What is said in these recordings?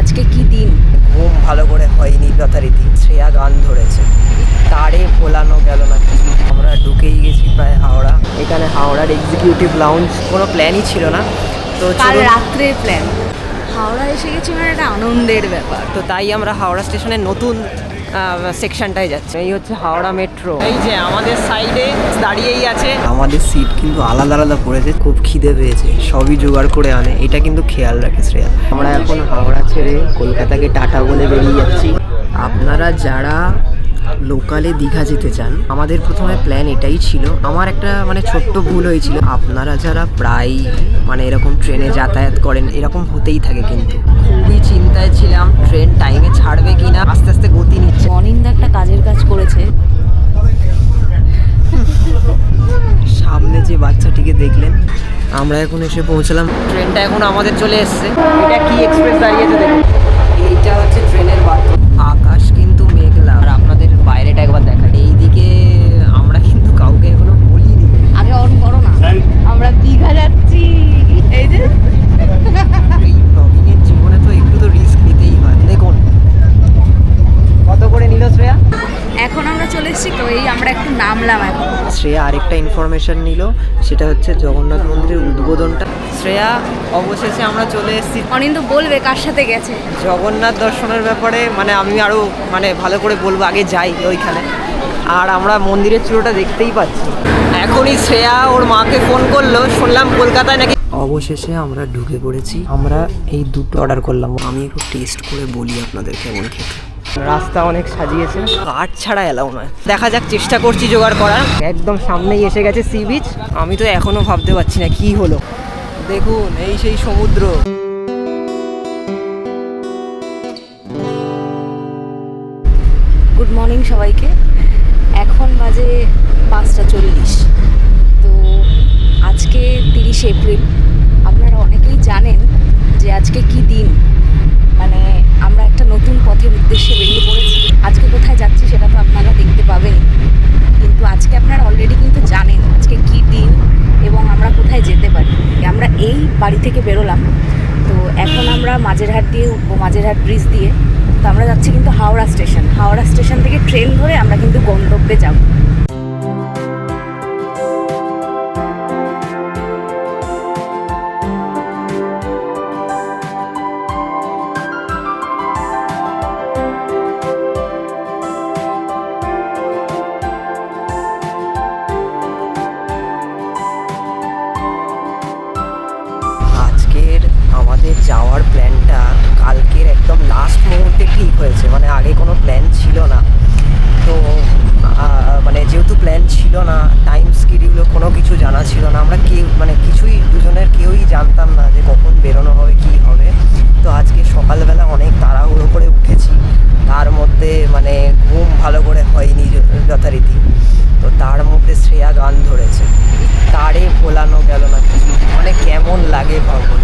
আজকে কি দিন। ঘুম ভালো করে হয়নি যথারীতি। শ্রেয়া গান ধরেছে, তারে ভোলানো গেল না কিছু। আমরা ঢুকেই গেছি প্রায় হাওড়া। এখানে হাওড়ার এক্সিকিউটিভ লাউঞ্জ। কোনো প্ল্যানই ছিল না, তো কাল রাত্রে প্ল্যান। হাওড়া এসে গেছি মানে একটা আনন্দের ব্যাপার। তো তাই আমরা হাওড়া স্টেশনের নতুন সেকশনটাই যাচ্ছে। এই হচ্ছে হাওড়া মেট্রো। এই যে আমাদের সাইডে দাঁড়িয়েই আছে। আমাদের সিট কিন্তু আলাদা আলাদা পড়েছে। খুব খিদে পেয়েছে, সবই জোগাড় করে আনে, এটা কিন্তু খেয়াল রাখে শ্রেয়া। আমরা এখন হাওড়া ছেড়ে কলকাতাকে টাটা বলে বেরিয়ে যাচ্ছি। আপনারা যারা লোকালে দীঘা যেতে চান, আমাদের প্রথমে প্ল্যান এটাই ছিল। আমার একটা ছোট্ট ভুল হয়েছিল। আপনারা যারা প্রায় এরকম ট্রেনে যাতায়াত করেন, এরকম হতেই থাকে, কিন্তু খুবই চিন্তায় ছিলাম ট্রেন টাইমে ছাড়বে কিনা। আস্তে আস্তে গতি নিচ্ছে। অনিন্দা একটা কাজের কাজ করেছে। সামনে যে বাচ্চাটিকে দেখলেন, আমরা এখন এসে পৌঁছলাম। ট্রেনটা এখন আমাদের চলে এসছে। এটা কি এক্সপ্রেস দাঁড়িয়েছে দেখুন। এইটা হচ্ছে ট্রেনের বাথরুম। আকাশ কিন্তু মেঘলা। আর আপনাদের বাইরেটা একবার দেখান। এইদিকে আমরা কিন্তু কাউকে এখনো বলিনি। আগে অন করো না, আমরা দীঘা যাচ্ছি। এই যে এই ব্লগিংয়ের জীবনে তো একটু তো রিস্ক নিতেই হয়। দেখুন কত করে নিল শ্রেয়া। এখন আমরা চলে এসেছি, তো এই আমরা একটু নামলাম এখন। শ্রেয়া আরেকটা ইনফরমেশন নিল, সেটা হচ্ছে জগন্নাথ মন্দিরের উদ্বোধনটা। শ্রেয়া অবশেষে আমরা চলে এসেছি। অনিন্দ বলবে কার সাথে গেছে। জগন্নাথ দর্শনের ব্যাপারে আমি আরও ভালো করে বলবো, আগে যাই ওইখানে। আর আমরা মন্দিরের চূড়োটা দেখতেই পাচ্ছি। এখনই শ্রেয়া ওর মাকে ফোন করলো, শুনলাম কলকাতায় নাকি। অবশেষে আমরা ঢুকে পড়েছি। আমরা এই দুটো অর্ডার করলাম। আমি একটু টেস্ট করে বলি আপনাদের কেমন খেতে। রাস্তা অনেক সাজিয়েছে, কাঠ ছাড়া এলাও নয়। দেখা যাক, চেষ্টা করছি জোগাড় করার। একদম সামনেই এসে গেছে সি বিচ। আমি তো এখনো ভাবতে পারছি না কি হলো। দেখুন এই সেই সমুদ্র। গুড মর্নিং সবাইকে। এখন বাজে 5:40। তো আজকে 30 এপ্রিল। আপনারা অনেকেই জানেন যে আজকে কি দিন। আমরা একটা নতুন পথের উদ্দেশ্যে বেরিয়ে পড়েছি। আজকে কোথায় যাচ্ছি সেটা তো আপনারা দেখতে পাবেন, কিন্তু আজকে আপনারা অলরেডি কিন্তু জানেন আজকে কি দিন এবং আমরা কোথায় যেতে পারি। আমরা এই বাড়ি থেকে বেরোলাম, তো এখন আমরা মাঝেরহাট দিয়ে উঠবো, মাঝেরহাট ব্রিজ দিয়ে। তো আমরা যাচ্ছি কিন্তু হাওড়া স্টেশন। হাওড়া স্টেশন থেকে ট্রেন ধরে আমরা কিন্তু গন্তব্যে যাব। আজকের আমাদের যাওয়ার প্ল্যানটা কালকের একদম লাস্ট মুহূর্তে ঠিক হয়েছে। আগে কোনো প্ল্যান ছিল না। তো যেহেতু প্ল্যান ছিল না, টাইম স্কেডিউলও কোনো কিছু জানা ছিল না। আমরা কেউ কিছুই দুজনের কেউই জানতাম না যে কখন বেরোনো হবে, কী হবে। তো আজকে সকালবেলা অনেক তাড়াহুড়ো করে উঠেছি। তার মধ্যে ঘুম ভালো করে হয়নি যথারীতি। তো তার মধ্যে শ্রেয়া গান ধরেছে, তারে ভোলানো গেল না কিছু। কেমন লাগে ভাবুন।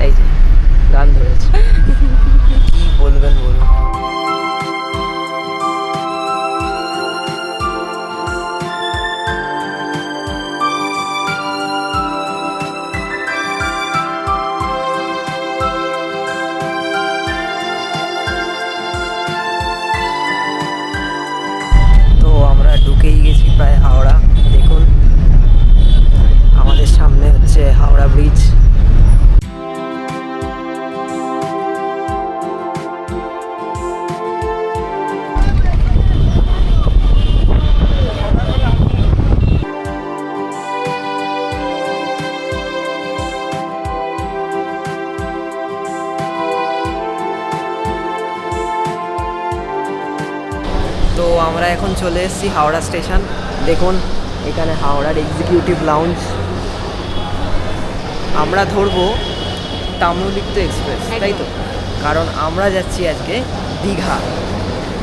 এই যে গান ধরেছে, কি বলবেন বলুন। তো আমরা ঢুকেই গেছি প্রায় হাওড়া। দেখুন আমাদের সামনে হচ্ছে হাওড়া ব্রিজ। তো আমরা এখন চলে এসেছি হাওড়া স্টেশন। দেখুন এখানে হাওড়ার এক্সিকিউটিভ লাউঞ্জ। আমরা ধরবো তাম্রলিপ্ত এক্সপ্রেস, তাই তো? কারণ আমরা যাচ্ছি আজকে দীঘা।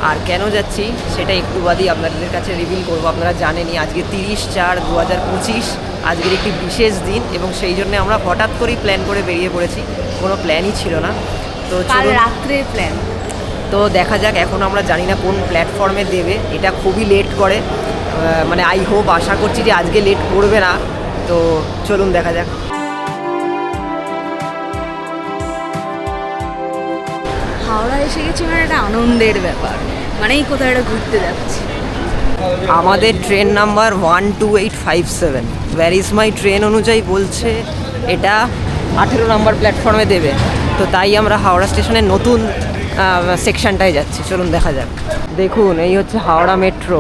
আর কেন যাচ্ছি সেটা একটু বাদই আপনাদের কাছে রিভিল করবো। আপনারা জানেনই আজকে 30/4/2025 আজকের একটি বিশেষ দিন, এবং সেই জন্য আমরা হঠাৎ করেই প্ল্যান করে বেরিয়ে পড়েছি। কোনো প্ল্যানই ছিল না। তো কাল রাত্রে প্ল্যান। তো দেখা যাক। এখন আমরা জানি না কোন প্ল্যাটফর্মে দেবে। এটা খুবই লেট করে। আই হোপ, আশা করছি যে আজকে লেট করবে না। তো চলুন দেখা যাক। হাওড়া এসে গেছি মানে একটা আনন্দের ব্যাপার, মানেই কোথাও একটা ঘুরতে যাচ্ছি। আমাদের train number 12857 where is my train অনুযায়ী বলছে এটা 18 নম্বর প্ল্যাটফর্মে দেবে। তো তাই আমরা হাওড়া স্টেশনের নতুন সেকশনটায় যাচ্ছি, চলুন দেখা যাক। দেখুন এই হচ্ছে হাওড়া মেট্রো,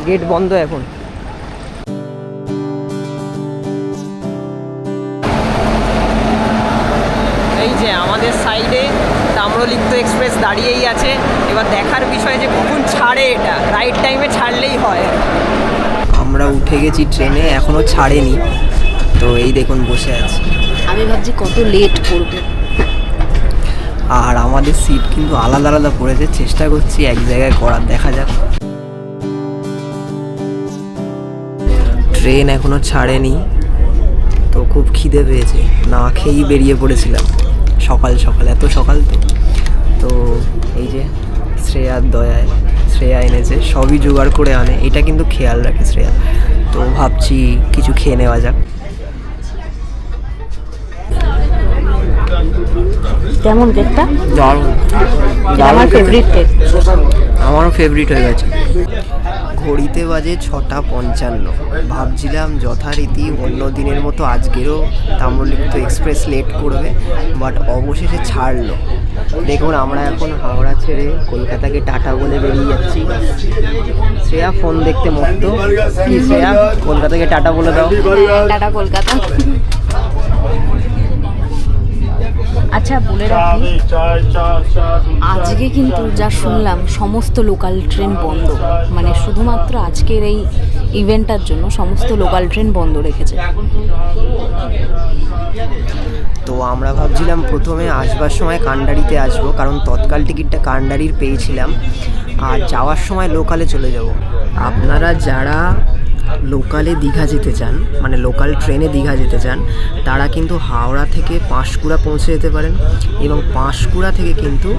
গেট বন্ধ এখন। এই যে আমাদের সাইডে তাম্রলিপ্ত এক্সপ্রেস দাঁড়িয়েই আছে। এবার দেখার বিষয় যে কখন ছাড়ে, এটা রাইট টাইমে ছাড়লেই হয়। আমরা উঠে গেছি ট্রেনে, এখনও ছাড়েনি, তো এই দেখুন বসে আছে। আমি ভাবছি কত লেট করবে। আর আমাদের সিট কিন্তু আলাদা আলাদা পড়েছে, চেষ্টা করছি এক জায়গায় করার, দেখা যাক। ট্রেন এখনো ছাড়েনি, তো খুব খিদে পেয়েছে, না খেয়েই বেরিয়ে পড়েছিলাম সকাল সকাল, এত সকাল তো এই যে শ্রেয়ার দয়ায়, শ্রেয়া এনেছে, সবই জোগাড় করে আনে, এটা কিন্তু খেয়াল রাখে শ্রেয়া। তো ভাবছি কিছু খেয়ে নেওয়া যাক। কেমন কেকটা? দারুণ, আমার ফেভারিট কেক। আমারও ফেভারিট হয়ে গেছে। ঘড়িতে বাজে 6:55। ভাবছিলাম যথারীতি অন্য দিনের মতো আজকেরও তাম্রলিপ্ত এক্সপ্রেস লেট করবে, বাট অবশেষে ছাড়লো। দেখুন আমরা এখন হাওড়া ছেড়ে কলকাতাকে টাটা বলে বেরিয়ে যাচ্ছি। শ্রেয়া ফোন দেখতে মস্ত। কি শ্রেয়া, কলকাতাকে টাটা বলে দাও। টাটা কলকাতা। আচ্ছা বলে রাখি, আজকে কিন্তু যা শুনলাম সমস্ত লোকাল ট্রেন বন্ধ, মানে শুধুমাত্র আজকের এই ইভেন্টটার জন্য সমস্ত লোকাল ট্রেন বন্ধ রেখেছে। তো আমরা ভাবছিলাম প্রথমে আসবার সময় কান্ডারিতে আসবো, কারণ তৎকাল টিকিটটা কান্ডারির পেয়েছিলাম, আর যাওয়ার সময় লোকালে চলে যাব। আপনারা যারা লোকালে দীঘা যেতে চান, মানে লোকাল ট্রেনে দীঘা যেতে চান, তারা কিন্তু হাওড়া থেকে পাঁশকুড়া পৌঁছে যেতে পারেন, এবং পাঁশকুড়া থেকে কিন্তু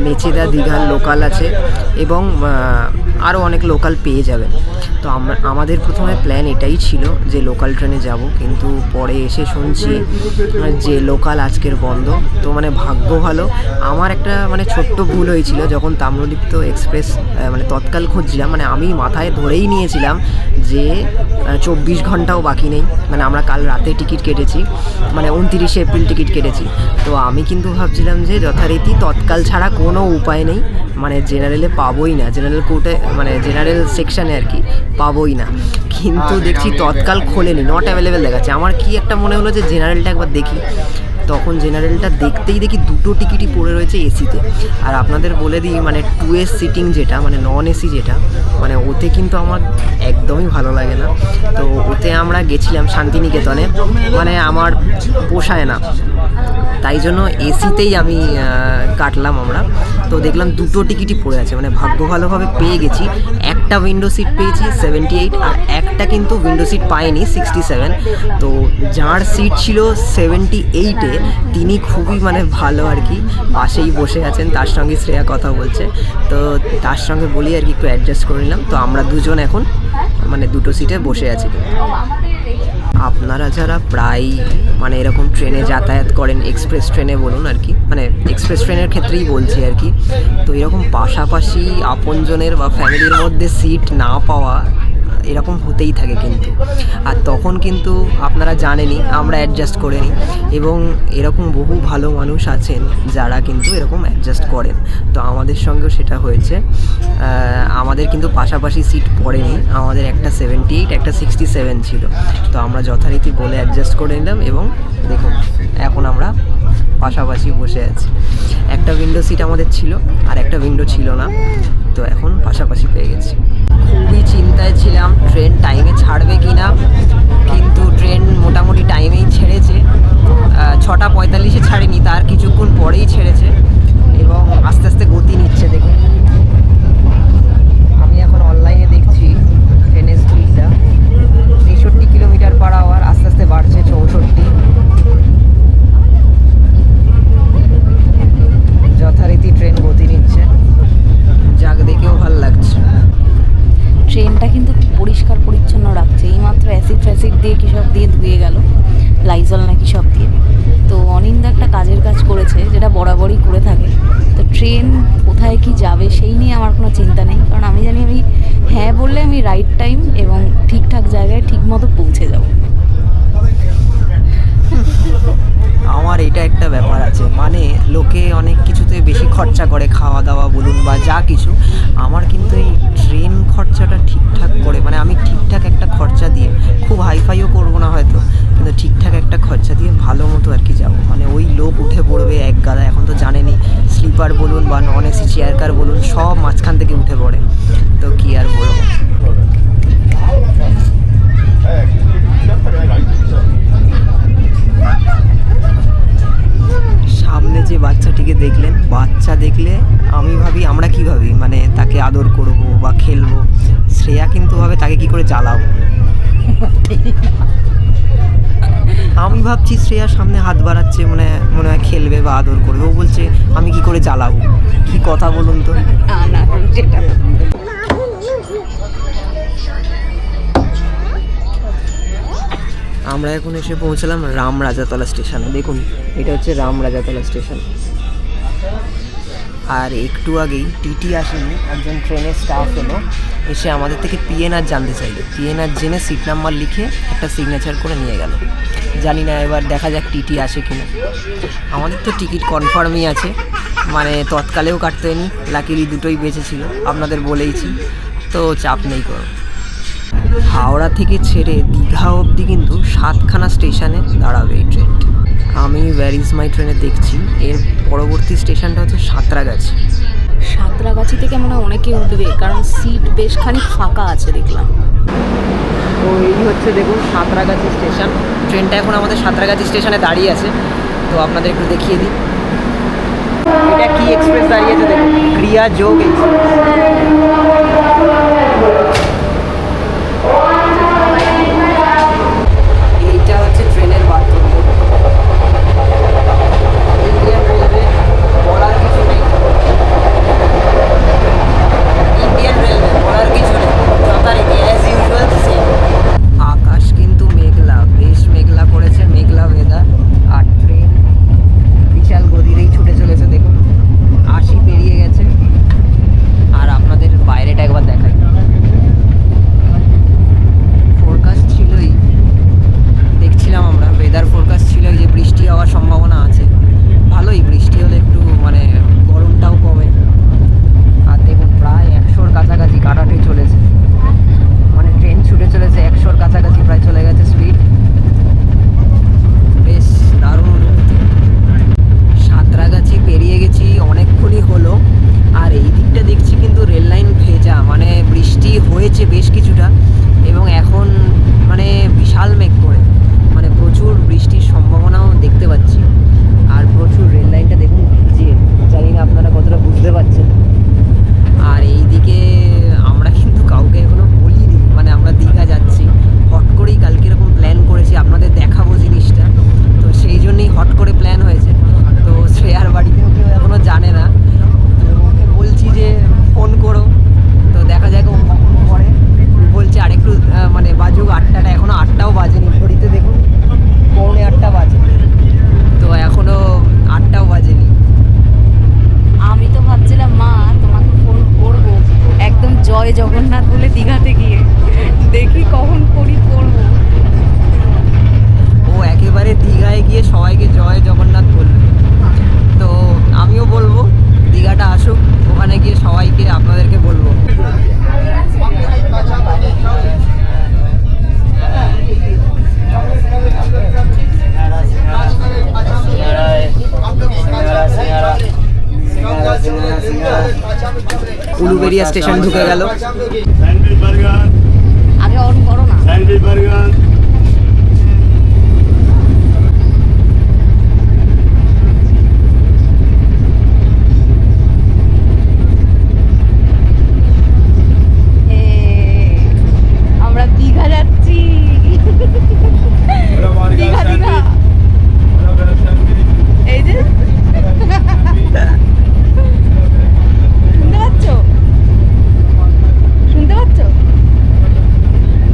মেচেদা দীঘার লোকাল আছে, এবং আরও অনেক লোকাল পেয়ে যাবেন। তো আমাদের প্রথমে প্ল্যান এটাই ছিল যে লোকাল ট্রেনে যাব, কিন্তু পরে এসে শুনছি যে লোকাল আজকের বন্ধ। তো মানে ভাগ্য ভালো, আমার একটা মানে ছোট্ট ভুল হয়েছিল যখন তাম্রলিপ্ত এক্সপ্রেস মানে তৎকাল খুঁজছিলাম, মানে আমি মাথায় ধরেই নিয়েছিলাম যে 24 ঘন্টাও বাকি নেই, মানে আমরা কাল রাতে টিকিট কেটেছি, মানে 29 এপ্রিল টিকিট কেটেছি। তো আমি কিন্তু ভাবছিলাম যে যথারীতি তৎকাল ছাড়া কোনো উপায় নেই, মানে জেনারেলে পাবোই না, জেনারেল কোর্টে মানে জেনারেল সেকশানে আর কি পাবোই না। কিন্তু দেখছি তৎকাল খোলেনি, নট অ্যাভেলেবেল দেখাচ্ছে। আমার কি একটা মনে হলো যে জেনারেলটা একবার দেখি, তখন জেনারেলটা দেখতেই দেখি দুটো টিকিটই পড়ে রয়েছে এসিতে। আর আপনাদের বলে দিই, মানে 2S সিটিং যেটা, মানে নন এসি যেটা, মানে ওতে কিন্তু আমার একদমই ভালো লাগে না। তো ওতে আমরা গেছিলাম শান্তিনিকেতনে, মানে আমার পোষায় না, তাই জন্য এসিতেই আমি কাটলাম আমরা। তো দেখলাম দুটো টিকিটই পড়ে আছে, মানে ভাগ্য ভালোভাবে পেয়ে গেছি। একটা উইন্ডো সিট পেয়েছি 78, আর একটা কিন্তু উইন্ডো সিট পাইনি 67। তো যার সিট ছিল 78-এ তিনি খুবই মানে ভালো আর কি, পাশেই বসে আছেন, তার সঙ্গে শ্রেয়া কথা বলছে। তো তার সঙ্গে বলি আর কি একটু অ্যাডজাস্ট করে নিলাম। তো আমরা দুজন এখন মানে দুটো সিটে বসে আছি। আপনারা যারা প্রায় মানে এরকম ট্রেনে যাতায়াত করেন, এক্সপ্রেস ট্রেনে বলুন আর কি, মানে এক্সপ্রেস ট্রেনের ক্ষেত্রেই বলছি আর কি, তো এরকম পাশাপাশি আপনজনের বা ফ্যামিলির মধ্যে সিট না পাওয়া এরকম হতেই থাকে কিন্তু। আর তখন কিন্তু আপনারা জানেনই আমরা অ্যাডজাস্ট করে নিই, এবং এরকম বহু ভালো মানুষ আছেন যারা কিন্তু এরকম অ্যাডজাস্ট করেন। তো আমাদের সঙ্গেও সেটা হয়েছে, আমাদের কিন্তু পাশাপাশি সিট পড়েনি, আমাদের একটা 78 একটা 67 ছিল। তো আমরা যথারীতি বলে অ্যাডজাস্ট করে নিলাম, এবং দেখুন এখন আমরা পাশাপাশি বসে আছি। একটা উইন্ডো সিট আমাদের ছিল আর একটা উইন্ডো ছিল না, তো এখন পাশাপাশি পেয়ে গেছি। খুবই চিন্তায় ছিলাম ট্রেন টাইমে ছাড়বে কি না, কিন্তু ট্রেন মোটামুটি টাইমেই ছেড়েছে। 6:45-এ ছাড়েনি, তার কিছুক্ষণ পরেই ছেড়েছে, এবং আস্তে আস্তে গতি নিচ্ছে। দেখুন আমি এখন অনলাইনে দেখছি ট্রেনের স্পিডটা 63 কিলোমিটার/আওয়ার, আস্তে আস্তে বাড়ছে 64। যথারীতি ট্রেন গতি নিচ্ছে, যাক দেখেও ভালো লাগছে। ট্রেনটা কিন্তু পরিষ্কার পরিচ্ছন্ন রাখছে, এইমাত্র অ্যাসিড ফ্যাসিড দিয়ে কী সব দিয়ে ধুয়ে গেল, লাইজল নাকি সব দিয়ে। তো অনিন্দা একটা কাজের কাজ করেছে, যেটা বরাবরই করে থাকে। তো ট্রেন কোথায় কি যাবে সেই নিয়ে আমার কোনো চিন্তা নেই, কারণ আমি জানি আমি হ্যাঁ বললে আমি রাইট টাইম এবং ঠিকঠাক জায়গায় ঠিক মতো পৌঁছে যাব। আমার এটা একটা ব্যাপার আছে, মানে লোকে অনেক কিছুতে বেশি খরচা করে, খাওয়া দাওয়া বলুন বা যা কিছু। আমার কিন্তু এই ট্রেন খরচাটা ঠিকঠাক করে, মানে আমি ঠিকঠাক একটা খরচা দিয়ে, খুব হাইফাইও করবো না হয়তো, কিন্তু ঠিকঠাক একটা খরচা দিয়ে ভালো মতো আর কি যাবো। মানে ওই লোক উঠে পড়বে এক গাদা, এখন তো জানেনই স্লিপার বলুন বা নন এসি চেয়ার কার বলুন, সব মাঝখান থেকে উঠে পড়ে। তো কি আর বলবো। সামনে যে বাচ্চাটিকে দেখলেন, বাচ্চা দেখলে আমি ভাবি, আমরা কি ভাবি, মানে তাকে আদর করব বা খেলবো। শ্রেয়া কিন্তু ভাবে তাকে কি করে জ্বালাবো। আমি ভাবছি শ্রেয়ার সামনে হাত বাড়াচ্ছে, মনে হয় খেলবে বা আদর করবে, ও বলছে আমি কি করে জ্বালাবো। কি কথা বলুন তো। না সেটা আমরা এখন এসে পৌঁছলাম রামরাজাতলা স্টেশনে। দেখুন, এটা হচ্ছে রামরাজাতলা স্টেশন। আর একটু আগেই টিটি আসেনি, একজন ট্রেনের স্টাফ এলো, এসে আমাদের থেকে পিএনআর জানতে চাইলো। পিএনআর জেনে সিট নাম্বার লিখে একটা সিগনেচার করে নিয়ে গেল। জানি না এবার দেখা যাক টিটি আসে কিনা। আমাদের তো টিকিট কনফার্মই আছে, মানে তৎকালেও কাটতে হয়নি, লাকিলি দুটোই বেঁচেছিল, আপনাদের বলেইছি, তো চাপ নেই করো। হাওড়া থেকে ছেড়ে দীঘা অবধি কিন্তু 7খানা স্টেশনে দাঁড়াবে এই ট্রেনটি। আমি ওয়্যার ইজ মাই ট্রেনে দেখছি এর পরবর্তী স্টেশনটা হচ্ছে সাঁতরাগাছি। সাঁতরাগাছি থেকে মনে হয় অনেকে উঠবে, কারণ সিট বেশ খানিক ফাঁকা আছে দেখলাম। তো এই হচ্ছে দেখুন সাঁতরাগাছি স্টেশন। ট্রেনটা এখন আমাদের সাঁতরাগাছি স্টেশনে দাঁড়িয়ে আছে, তো আপনাদের একটু দেখিয়ে দিই। এটা কি এক্সপ্রেস দাঁড়িয়েছে দেখুন, ক্রিয়া যোগ এক্সপ্রেস। এইটা হচ্ছে ট্রেনের বাথরুম। ইন্ডিয়ান রেলওয়ে বলার কিছু নেই, ইন্ডিয়ান রেলওয়ে বলার কিছু নেই, যথারীতি অ্যাজ ইউজুয়াল সেম। আকাশ কিন্তু মেঘলা, বেশ মেঘলা করেছে, মেঘলা ওয়েদার। আর ট্রেন বিশাল গতিতেই ছুটে চলেছে, দেখুন 80 পেরিয়ে গেছে। আর আপনাদের বাইরেটা একবার দেখাই। ফোরকাস্ট ছিলই, দেখছিলাম আমরা, ওয়েদার ফোরকাস্ট ছিল যে বৃষ্টি হওয়ার সম্ভাবনা আছে। ভালোই, বৃষ্টি হলে একটু মানে গরমটাও কমে। আর দেখুন প্রায় 100-র কাছাকাছি কাটাতে চলেছে, মানে ট্রেন ছুটে চলেছে 100-র কাছাকাছি, প্রায় চলে গেছে স্পিড। বেশ দারুণ অনুভূতি। সাঁতরাগাছি পেরিয়ে গেছি, অনেকক্ষণই হলো। আর এই দিকটা দেখছি কিন্তু রেল লাইন ভেজা, মানে বৃষ্টি হয়েছে বেশ কিছুটা, এবং এখন মানে বিশাল মেঘ করে, মানে প্রচুর বৃষ্টির সম্ভাবনাও দেখতে পাচ্ছি। আর প্রচুর রেল লাইনটা দেখুন ভিজে, জানি না আপনারা কতটা বুঝতে পারছেন। আর এই দিকে আমরা কিন্তু কাউকে এখনো বলিনি, মানে আমরা দীঘা যাচ্ছি, হট করেই কালকে এরকম প্ল্যান করেছি, আপনাদের দেখাবো জিনিসটা, তো সেই জন্যই হট করে প্ল্যান হয়েছে। তো শ্রেয়ার বাড়িতেও কেউ এখনও জানে না, তো ওকে বলছি যে ফোন করো, তো দেখা যাক ও কখন পরে। বলছে আরেকটু মানে বাজুক 8টা, এখনও 8টাও বাজেনি, ঘড়িতে দেখুন 7:45 বাজে, তো এখনও 8টাও বাজেনি। আমি তো ভাবছিলাম মা তোমাকে ফোন করবো একদম জয় জগন্নাথ বলে দীঘাতে গিয়ে, দেখি কখন করবো। ও একেবারে দীঘায় গিয়ে সবাইকে জয় জগন্নাথ বলবে, তো আমিও বলবো দীঘাটা আসুক, ওখানে গিয়ে সবাইকে আপনাদেরকে বলবো। উলুবেড়িয়া স্টেশন ঢুকে গেল। আগে অন করো না। আমরা দীঘা যাচ্ছি। দীঘা দীঘা এই যে শুনতে পাচ্ছ?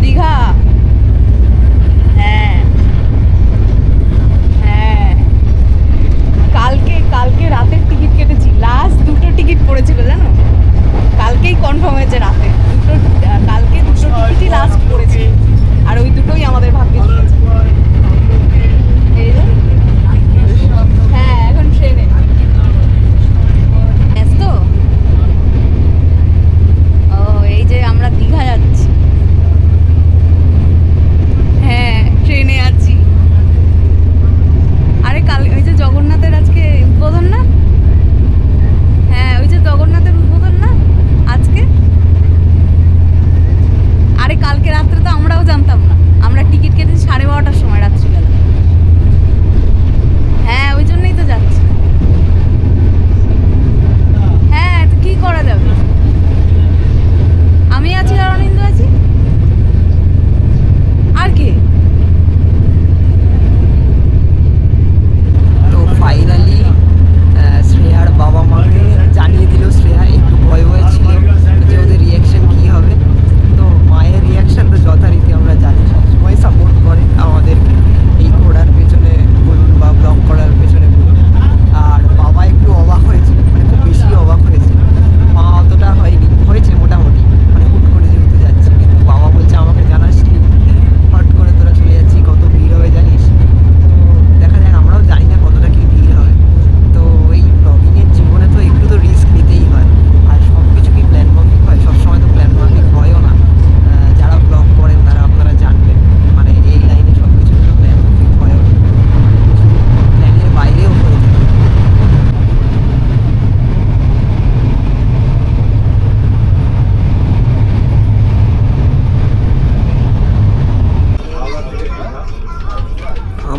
দীঘা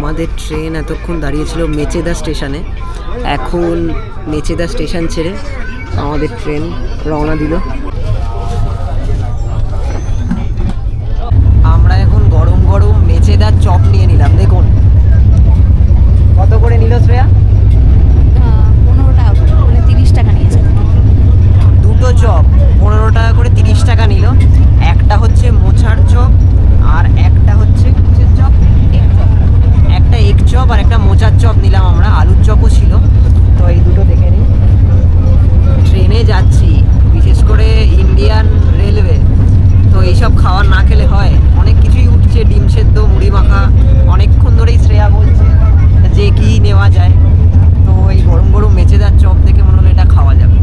আমাদের ট্রেন এতক্ষণ দাঁড়িয়েছিল মেচেদা স্টেশনে। এখন মেচেদা স্টেশন ছেড়ে আমাদের ট্রেন রওনা দিল। আমরা এখন গরম গরম মেচেদার চপ নিয়ে নিলাম। দেখুন কত করে নিল শ্রেয়া? 15 টাকা করে, মানে 30 টাকা নিয়েছে। দুটো চপ 15 টাকা করে 30 টাকা নিল। একটা হচ্ছে মোচার চপ আর একটা হচ্ছে কিসের চপ? একটা এগ চপ আর একটা মোচার চপ নিলাম আমরা। আলুর চপও ছিল। তো এই দুটো দেখে নিই। ট্রেনে যাচ্ছি, বিশেষ করে ইন্ডিয়ান রেলওয়ে, তো এইসব খাবার না খেলে হয়? অনেক কিছুই উঠছে, ডিম সেদ্ধ, মুড়ি মাখা। অনেকক্ষণ ধরেই শ্রেয়া বলছে যে কি নেওয়া যায়। তো এই গরম গরম মেচেদার চপ দেখে মনে হলো এটা খাওয়া যাবে।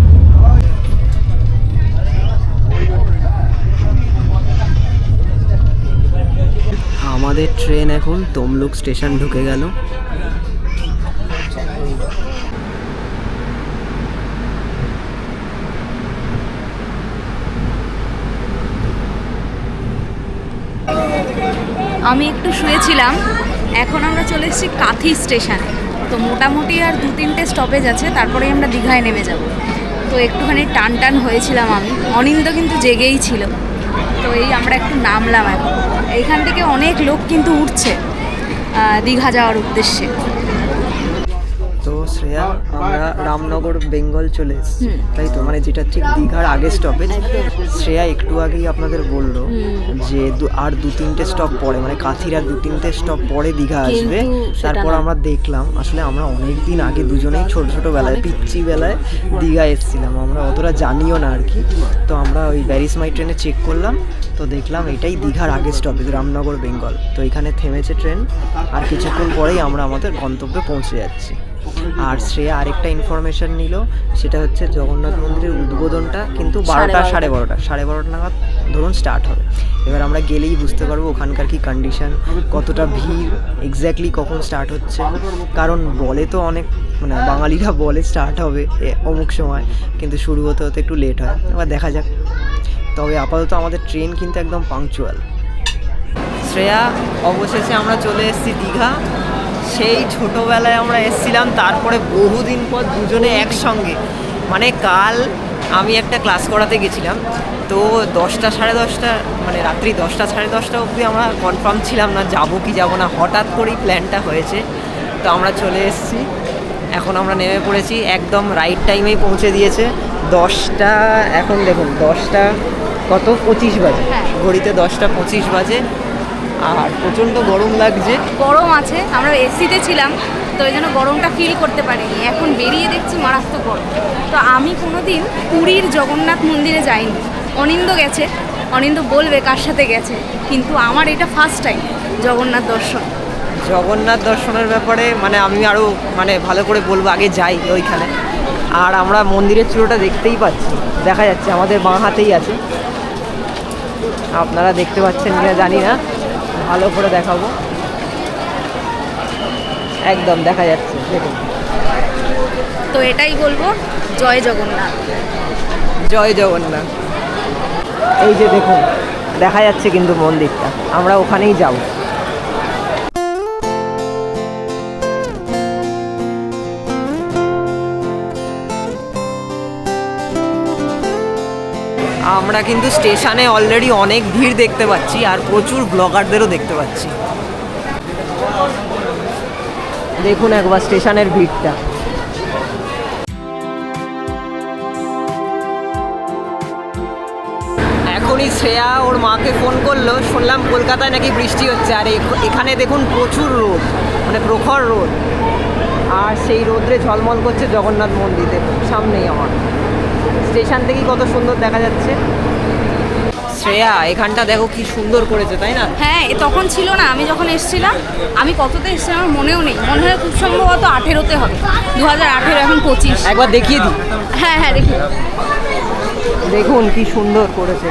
আমাদের ট্রেন এখন তমলুক স্টেশন ঢুকে গেল। আমি একটু শুয়েছিলাম, এখন আমরা চলে এসেছি কাঁথি স্টেশনে। তো মোটামুটি আর 2-3টে স্টপেজ আছে, তারপরেই আমরা দীঘায় নেমে যাব। তো একটুখানি টান টান হয়েছিলাম আমি, অনিন্দ কিন্তু জেগেই ছিল। তো এই আমরা একটু নামলাম এখন। এইখান থেকে অনেক লোক কিন্তু উঠছে দীঘা যাওয়ার উদ্দেশ্যে। তো শ্রেয়া, আমরা রামনগর বেঙ্গল চলে এসেছি, তাই তো? মানে যেটা ঠিক দীঘার আগে স্টপেজ। শ্রেয়া একটু আগেই আপনাদের বললো যে আর 2-3টে স্টপ পরে, মানে কাঁথির আর 2-3টে স্টপ পরে দীঘা আসবে। তারপর আমরা দেখলাম আসলে আমরা অনেক দিন আগে দুজনেই ছোটোবেলায় পিচ্চি বেলায় দীঘা এসেছিলাম, আমরা অতটা জানিও না আর কি। তো আমরা ওই ব্যারিস মাই ট্রেনে চেক করলাম, তো দেখলাম এটাই দীঘার আগে স্টপেজ, রামনগর বেঙ্গল। তো এখানে থেমেছে ট্রেন, আর কিছুক্ষণ পরেই আমরা আমাদের গন্তব্যে পৌঁছে যাচ্ছি। আর শ্রেয়া আরেকটা ইনফরমেশন নিল, সেটা হচ্ছে জগন্নাথ মন্দিরের উদ্বোধনটা কিন্তু 12টা সাড়ে 12টা নাগাদ ধরুন স্টার্ট হবে। এবার আমরা গেলেই বুঝতে পারবো ওখানকার কি কন্ডিশন, কতটা ভিড়, এক্স্যাক্টলি কখন স্টার্ট হচ্ছে। কারণ বলে তো অনেক, মানে বাঙালিরা বলে স্টার্ট হবে অমুক সময়, কিন্তু শুরু হতে হতে একটু লেট হয়। এবার দেখা যাক। তবে আপাতত আমাদের ট্রেন কিন্তু একদম পাংচুয়াল। শ্রেয়া, অবশেষে আমরা চলে এসেছি দীঘা। সেই ছোটোবেলায় আমরা এসেছিলাম, তারপরে বহুদিন পর দুজনে একসঙ্গে। মানে কাল আমি একটা ক্লাস করাতে গেছিলাম, তো 10টা সাড়ে 10টা, মানে রাত্রি 10টা সাড়ে 10টা অবধি আমরা কনফার্ম ছিলাম না যাবো কি যাবো না। হঠাৎ করেই প্ল্যানটা হয়েছে, তো আমরা চলে এসেছি। এখন আমরা নেমে পড়েছি, একদম রাইট টাইমেই পৌঁছে দিয়েছে। 10টা, এখন দেখুন 10টা কত 25 বাজে, ঘড়িতে 10টা 25 বাজে। আর প্রচণ্ড গরম লাগছে। গরম আছে, আমরা এসিতে ছিলাম, তো ওই জন্য গরমটা ফিল করতে পারিনি। এখন বেরিয়ে দেখছি মারাত্মক গরম। তো আমি কোনোদিন পুরীর জগন্নাথ মন্দিরে যাইনি, অনিন্দ গেছে, অনিন্দ বলবে কার সাথে গেছে, কিন্তু আমার এটা ফার্স্ট টাইম জগন্নাথ দর্শন। জগন্নাথ দর্শনের ব্যাপারে মানে আমি আরও মানে ভালো করে বলবো, আগে যাই ওইখানে। আর আমরা মন্দিরের চূড়োটা দেখতেই পাচ্ছি, দেখা যাচ্ছে আমাদের বাঁ হাতেই আছে। আপনারা দেখতে পাচ্ছেন কিনা জানি না, ভালো করে দেখাবো। একদম দেখা যাচ্ছে, দেখুন। তো এটাই বলবো, জয় জগন্নাথ। জয় জগন্নাথ। এই যে দেখুন, দেখা যাচ্ছে কিন্তু মন্দিরটা, আমরা ওখানেই যাব। আমরা কিন্তু স্টেশনে অলরেডি অনেক ভিড় দেখতে পাচ্ছি, আর প্রচুর ব্লগারদেরও দেখতে পাচ্ছি। দেখুন একবার স্টেশনের ভিড়টা। এখনই শ্রেয়া ওর মাকে ফোন করলো, শুনলাম কলকাতায় নাকি বৃষ্টি হচ্ছে। আর এখানে দেখুন প্রচুর রোদ, মানে প্রখর রোদ, আর সেই রোদ্রে ঝলমল করছে জগন্নাথ মন্দির। দেখুন সামনেই আমার, স্টেশন থেকেই কত সুন্দর দেখা যাচ্ছে। শ্রেয়া, এখানটা দেখো কি সুন্দর করেছে, তাই না? হ্যাঁ, তখন ছিল না, আমি যখন এসেছিলাম। আমি কততে এসেছিলাম আমার মনেও নেই, মনে হয় খুব সম্ভবত 18তে হবে, 2018, এখন 25। একবার দেখিয়ে দিই। হ্যাঁ হ্যাঁ, দেখি। দেখুন কি সুন্দর করেছে।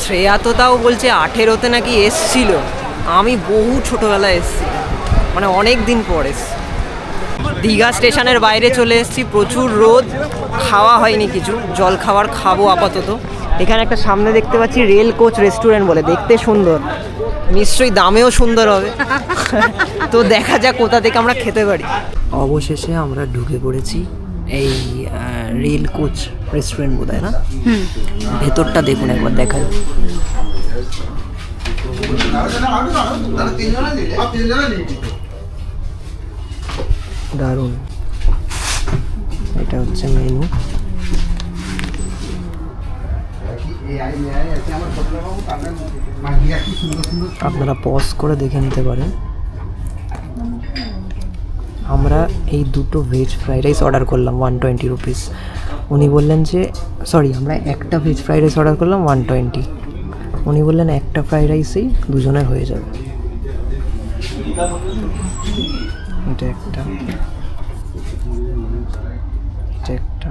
শ্রেয়া তো তাও বলছে 18তে নাকি এসছিল, আমি বহু ছোটোবেলায় এসছি, মানে অনেক দিন পর এসছি। দীঘা স্টেশনের বাইরে চলে এসেছি, প্রচুর রোদ, খাওয়া হয়নি কিছু, জল খাবার খাবো আপাতত। এখানে একটা সামনে দেখতে পাচ্ছি রেল কোচ রেস্টুরেন্ট বলে, দেখতে সুন্দর। নিশ্চয়ই দামেও সুন্দর হবে। তো দেখা যাক কোথা থেকে আমরা খেতে পারি। অবশেষে আমরা ঢুকে পড়েছি এই রেল কোচ রেস্টুরেন্ট বোধহয় না? ভেতরটা দেখুন একবার দেখাই। দারুণ, এটা হচ্ছে মেনু। আপনারা পজ করে দেখে নিতে পারেন। আমরা এই দুটো ভেজ ফ্রাইড রাইস অর্ডার করলাম 120 রুপিস। উনি বললেন যে সরি, আমরা একটা ভেজ ফ্রাইড রাইস অর্ডার করলাম 120। উনি বললেন একটা ফ্রাইড রাইসেই দুজনের হয়ে যাবে। এটা একটা, এটা একটা।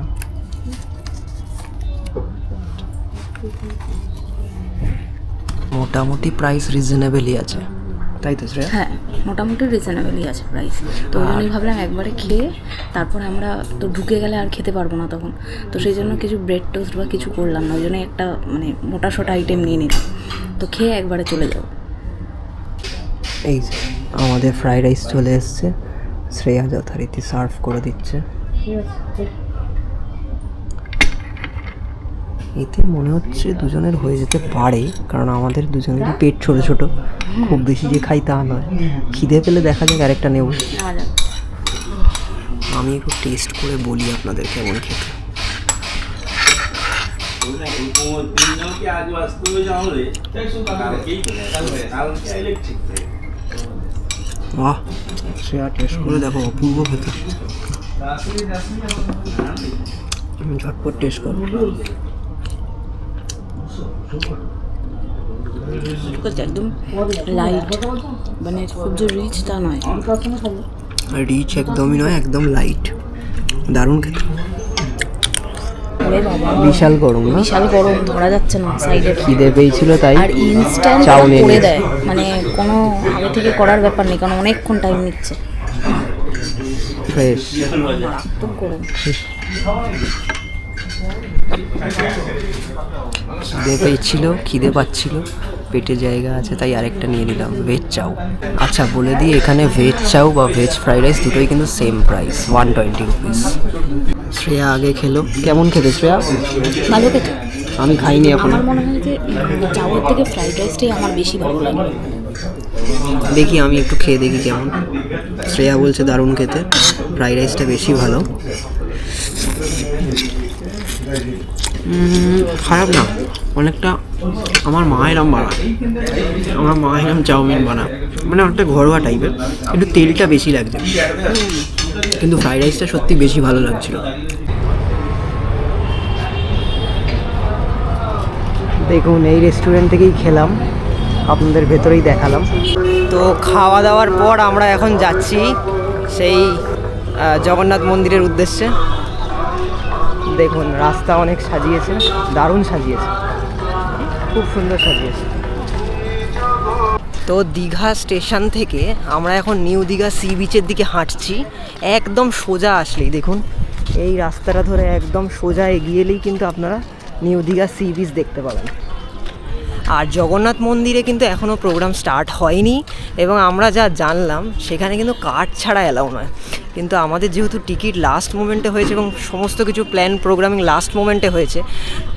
মোটামুটি প্রাইস রিজনেবলই আছে, তাই তো শ্রেয়া? হ্যাঁ, মোটামুটি রিজনেবলই আছে প্রাইস। তো ওই জন্যই ভাবলাম একবারে খেয়ে তারপর আমরা তো ঢুকে গেলে আর খেতে পারবো না তখন, তো সেই জন্য কিছু ব্রেড টোস্ট বা কিছু করলাম না, ওই জন্য একটা মানে মোটা সোটা আইটেম নিয়ে নিলাম, তো খেয়ে একবারে চলে যাবো। এই যে আমাদের ফ্রাইড রাইস চলে এসছে, শ্রেয়া যথারীতি সার্ভ করে দিচ্ছে। এতে মনে হচ্ছে দুজনের হয়ে যেতে পারে, কারণ আমাদের দুজনেরই পেট ছোট ছোট, খুব বেশি যে খাই তা নয়। খিদে পেলে দেখা যাক আরেকটা নেব। আমি একটু টেস্ট করে বলি আপনাদের কেমন খেতে। বাহ, শ্রেয়া টেস্ট করে দেখো, অপূর্ব খেতে। ঝটপট টেস্ট করো। একদম লাইট, মানে খুব যে রিচ তা নয়, রিচ একদমই নয়, একদম লাইট। দারুণ খেতে। বিশাল গরম না? বিশাল গরম, ধরা যাচ্ছে না সাইডে। খিদে পেয়েছিল তাই আর ইনস্ট্যান্ট চাউ করে নিয়ে দেয়, মানে কোনো আগে থেকে করার ব্যাপার নেই, কারণ অনেকক্ষণ টাইম নিচ্ছে। ফ্রেশ। মারাত্মক গরম। খিদে পেয়েছিল, খিদে পাচ্ছিল, পেটে জায়গা আছে তাই আরেকটা নিয়ে নিলাম ভেজ চাউ। আচ্ছা বলে দিই, এখানে ভেজ চাউ বা ভেজ ফ্রাইড রাইস দুটোই কিন্তু সেম প্রাইস, 120 রুপিস। শ্রেয়া আগে খেলো, কেমন খেতে শ্রেয়া? ভালো খেতে। আমি খাইনি এখন। আমার মনে হয় যে চাউয়ের থেকে ফ্রাইড রাইসটাই আমার বেশি ভালো লাগে। দেখি আমি একটু খেয়ে দেখি কেমন। শ্রেয়া বলছে দারুণ খেতে, ফ্রাইড রাইসটা বেশি ভালো। খারাপ না, অনেকটা আমার মা এরম বানায়, আমার মা এরম চাউমিন বানায়, মানে অনেকটা ঘরোয়া টাইপের, একটু তেলটা বেশি লাগছে, কিন্তু ফ্রাইড রাইসটা সত্যি বেশি ভালো লাগছিল। দেখুন এই রেস্টুরেন্ট থেকেই খেলাম, আপনাদের ভেতরেই দেখালাম। তো খাওয়া দাওয়ার পর আমরা এখন যাচ্ছি সেই জগন্নাথ মন্দিরের উদ্দেশ্যে। দেখুন রাস্তা অনেক সাজিয়েছে, দারুণ সাজিয়েছে, খুব সুন্দর সাজিয়েছে। তো দীঘা স্টেশন থেকে আমরা এখন নিউ দীঘা সি বিচের দিকে হাঁটছি। একদম সোজা আসলেই দেখুন এই রাস্তাটা ধরে একদম সোজা এগিয়ে এলেই কিন্তু আপনারা নিউ দীঘা সি বিচ দেখতে পাবেন। আর জগন্নাথ মন্দিরে কিন্তু এখনও প্রোগ্রাম স্টার্ট হয়নি, এবং আমরা যা জানলাম সেখানে কিন্তু কার্ড ছাড়া অ্যালাউ নয়। কিন্তু আমাদের যেহেতু টিকিট লাস্ট মোমেন্টে হয়েছে এবং সমস্ত কিছু প্ল্যান প্রোগ্রামিং লাস্ট মোমেন্টে হয়েছে,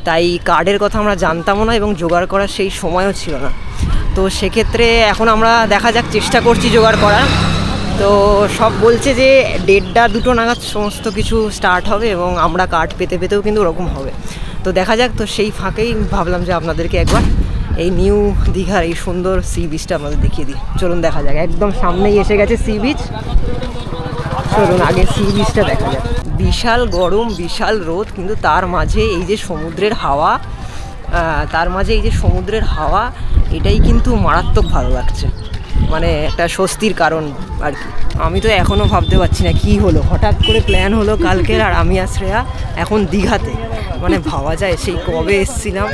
তাই কার্ডের কথা আমরা জানতামও না এবং জোগাড় করার সেই সময়ও ছিল না। তো সেক্ষেত্রে এখন আমরা দেখা যাক, চেষ্টা করছি জোগাড় করার। তো সব বলছে যে 1:30-2 নাগাদ সমস্ত কিছু স্টার্ট হবে, এবং আমরা কার্ড পেতে পেতেও কিন্তু ওরকম হবে। তো দেখা যাক। তো সেই ফাঁকেই ভাবলাম যে আপনাদেরকে একবার এই নিউ দীঘার এই সুন্দর সি বিচটা আমাদের দেখিয়ে দিই। চলুন দেখা যাক, একদম সামনেই এসে গেছে সি বিচ। চলুন আগে সি বিচটা দেখা যাক। বিশাল গরম, বিশাল রোদ, কিন্তু তার মাঝে এই যে সমুদ্রের হাওয়া, এটাই কিন্তু মারাত্মক ভালো লাগছে, মানে একটা স্বস্তির কারণ আর কি। আমি তো এখনও ভাবতে পারছি না কী হলো, হঠাৎ করে প্ল্যান হলো কালকের, আর আমি আর শ্রেয়া এখন দীঘাতে। মানে ভাবা যায় সেই কবে এসেছিলাম,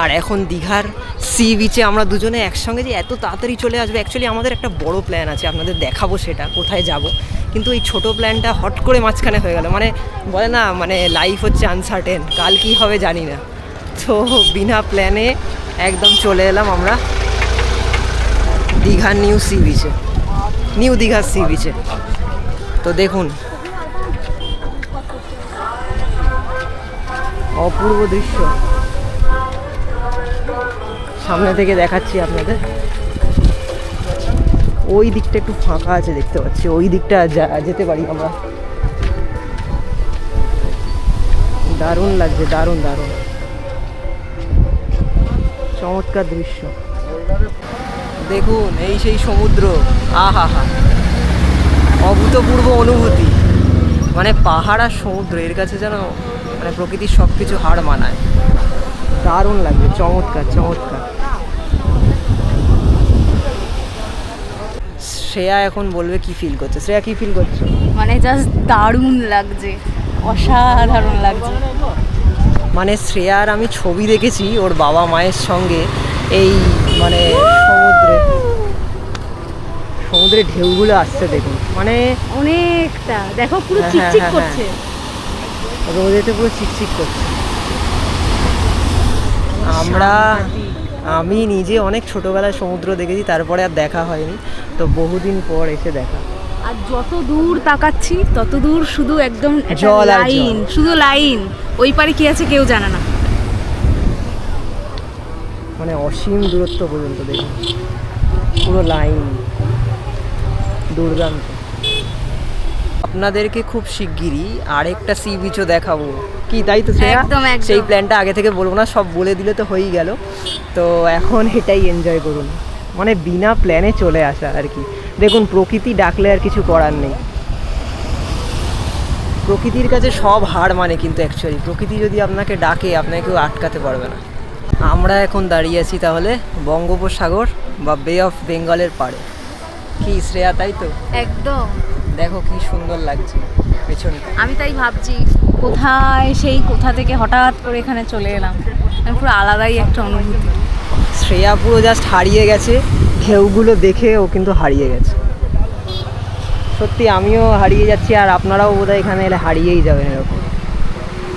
আর এখন দীঘার সি বিচে আমরা দুজনে একসঙ্গে যে এত তাড়াতাড়ি চলে আসবে। অ্যাকচুয়ালি আমাদের একটা বড় প্ল্যান আছে, আপনাদের দেখাবো সেটা কোথায় যাব, কিন্তু এই ছোটো প্ল্যানটা হট করে মাঝখানে হয়ে গেল। মানে বলে না, মানে লাইফ হচ্ছে আনসার্টেন, কাল কী হবে জানি না। তো বিনা প্ল্যানে একদম চলে এলাম আমরা দীঘার নিউ সি বিচে, নিউ দীঘার সি বিচে। তো দেখুন অপূর্ব দৃশ্য, সামনে থেকে দেখাচ্ছি আপনাদের। ওই দিকটা একটু ফাঁকা আছে দেখতে পাচ্ছি, ওই দিকটা যেতে পারি আমরা। দারুণ লাগছে, দারুণ দারুণ চমৎকার দৃশ্য। দেখুন এই সেই সমুদ্র, আহা হা, অভূতপূর্ব অনুভূতি। মানে পাহাড় আর সমুদ্র এর কাছে যেন মানে প্রকৃতির সব কিছু হার মানায়। দারুণ লাগছে, চমৎকার চমৎকার। শ্রেয়া এখন বলবে কি ফিল করছে। শ্রেয়া কি ফিল করছো? মানে জাস্ট দারুণ লাগছে, অসাধারণ লাগছে। মানে শ্রেয়ার আমি ছবি দেখেছি ওর বাবা মায়ের সঙ্গে, এই মানে সমুদ্রে ঢেউগুলো আসছে দেখুন, মানে অনেকটা দেখো পুরো হ্যাঁ, চিকচিক হ্যাঁ, করছে। রোদেতে পুরো চিকচিক করছে। আমি নিজে অনেক ছোটবেলায় সমুদ্র দেখেছি, তারপরে আর দেখা হয়নি, তো বহুদিন পর এসে দেখা। আর যত দূর তাকাচ্ছি তত দূর শুধু একদম একটা জল আর লাইন, জল। শুধু লাইন। ওই পারে কি আছে কেউ জানে না। মানে অসীম দূরত্ব পর্যন্ত দেখুন, পুরো লাইন, দুর্দান্ত। আপনাদেরকে খুব শিগগিরই আরেকটা সি বিচও দেখাবো, কি তাই তো শ্রেয়া? একদম, একদম। সেই প্ল্যানটা আগে থেকে বলবো না, সব বলে দিলে তো হয়েই গেল। তো এখন এটাই এনজয় করুন, মানে বিনা প্ল্যানে চলে আসা আর কি। দেখুন প্রকৃতি ডাকলে আর কিছু করার নেই, প্রকৃতির কাছে সব হার মানে। কিন্তু অ্যাকচুয়ালি প্রকৃতি যদি আপনাকে ডাকে, আপনাকে কেউ আটকাতে পারবে না। আমরা এখন দাঁড়িয়ে আছি তাহলে বঙ্গোপসাগর বা বে অফ বেঙ্গলের পাড়ে, কি শ্রেয়া তাই তো? একদম। দেখো কি সুন্দর লাগছে পেছনটা। আমি তাই ভাবছি কোথায় সেই কোথা থেকে হঠাৎ করে এখানে চলে এলাম। আমি পুরো আলাদাই একটা অনুভূতি। শ্রেয়া পুরো জাস্ট হারিয়ে গেছে, ঢেউগুলো দেখে ও কিন্তু হারিয়ে গেছে। সত্যি আমিও হারিয়ে যাচ্ছি, আর আপনারাও বোধহয় এখানে এলে হারিয়েই যাবেন এরকম।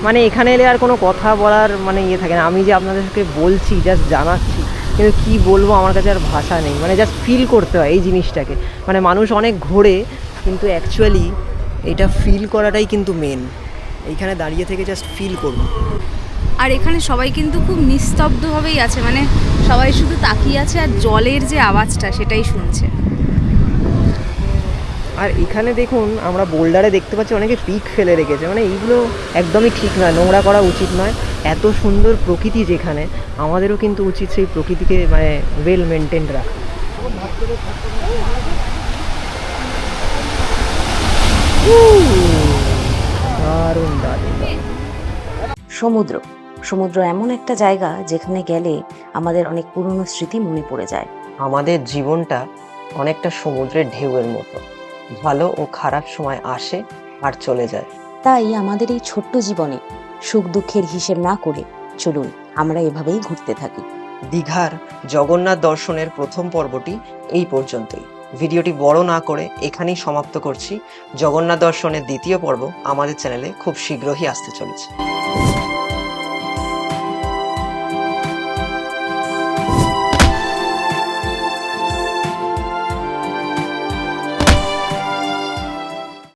মানে এখানে এলে আর কোনো কথা বলার মানে ইয়ে থাকে না। আমি যে আপনাদেরকে বলছি, জাস্ট জানাচ্ছি, কিন্তু কী বলবো আমার কাছে আর ভাষা নেই। মানে জাস্ট ফিল করতে হয় এই জিনিসটাকে। মানে মানুষ অনেক ঘোরে, কিন্তু অ্যাকচুয়ালি এটা ফিল করাটাই কিন্তু মেন। এইখানে দাঁড়িয়ে থেকে জাস্ট ফিল করুন। আর এখানে সবাই কিন্তু খুব নিস্তব্ধভাবেই আছে, মানে সবাই শুধু তাকিয়ে আছে আর জলের যে আওয়াজটা সেটাই শুনছে। আর এখানে দেখুন আমরা বোল্ডারে দেখতে পাচ্ছি অনেকে পিক ফেলে রেখেছে, মানে এইগুলো একদমই ঠিক নয়, নোংরা করা উচিত নয়। এত সুন্দর প্রকৃতি যেখানে, আমাদেরও কিন্তু উচিত সেই প্রকৃতিকে মানে ওয়েল মেনটেন রাখা। দারুণ দারুণ। সমুদ্র সমুদ্র এমন একটা জায়গা যেখানে গেলে আমাদের অনেক পুরনো স্মৃতি মনে পড়ে যায়। আমাদের জীবনটা অনেকটা সমুদ্রের ঢেউয়ের মতো, ভালো ও খারাপ সময় আসে আর চলে যায়। তাই আমাদের এই ছোট্ট জীবনে সুখ দুঃখের হিসেব না করে চলুন আমরা এভাবেই ঘুরতে থাকি। দীঘার জগন্নাথ দর্শনের প্রথম পর্বটি এই পর্যন্তই। ভিডিওটি বড় না করে এখানেই সমাপ্ত করছি। জগন্নাথ দর্শনের দ্বিতীয় পর্ব আমাদের চ্যানেলে খুব শীঘ্রই আসতে চলেছে।